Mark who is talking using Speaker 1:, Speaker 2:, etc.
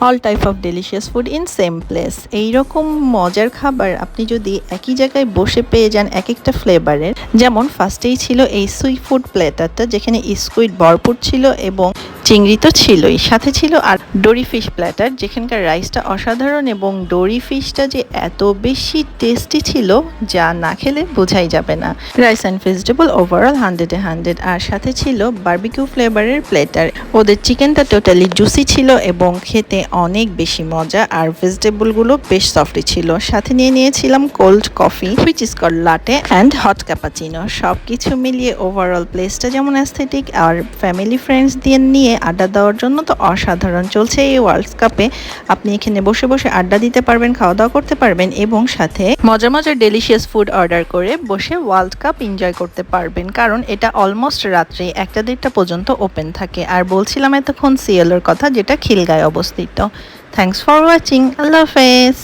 Speaker 1: All type of delicious food in same place. এইরকম মজার খাবার আপনি যদি একই জায়গায় বসে পেয়ে যান এক একটা ফ্লেভারের, যেমন ফার্স্টেই ছিল এই সি ফুড প্ল্যাটারটা, যেখানে স্কুইড ভরপুর ছিল এবং চিংড়ি তো ছিলই, সাথে ছিল আর ডোরি ফিশ প্ল্যাটার, যেখানকার রাইসটা অসাধারণ এবং ডোরি ফিশটা যে এত বেশি টেস্টি ছিল যা না খেলে বোঝাই যাবে না। রাইস অ্যান্ড ভেজিটেবল ওভারঅল 100-এ 100, আর সাথে ছিল বারবিকিউ ফ্লেভারের প্ল্যাটার। ওদের চিকেনটা টোটালি জুসি ছিল এবং খেতে অনেক বেশি মজা, আর ভেজিটেবলগুলো বেশ সফটি ছিল। সাথে নিয়েছিলাম cold coffee, which is called latte and hot cappuccino. সব কিছু মিলিয়ে ওভারঅল প্লেসটা যেমন অ্যাস্থেটিক, আর ফ্যামিলি ফ্রেন্ডস দিয়ে নিয়ে আড্ডা দেওয়ার জন্য তো অসাধারণ। চলছে এই ওয়ার্ল্ড কাপে, আপনি এখানে বসে বসে আড্ডা দিতে পারবেন, খাওয়া দাওয়া করতে পারবেন এবং সাথে মজার মজার ডেলিশিয়াস ফুড অর্ডার করে বসে ওয়ার্ল্ড কাপ এনজয় করতে পারবেন, কারণ এটা অলমোস্ট রাত্রে 1টা-1:30 পর্যন্ত ওপেন থাকে। আর বলছিলাম এতক্ষণ সিএলের কথা, যেটা খিলগাঁয়ে অবস্থিত। Thanks for watching. আল্লাহ হাফেজ।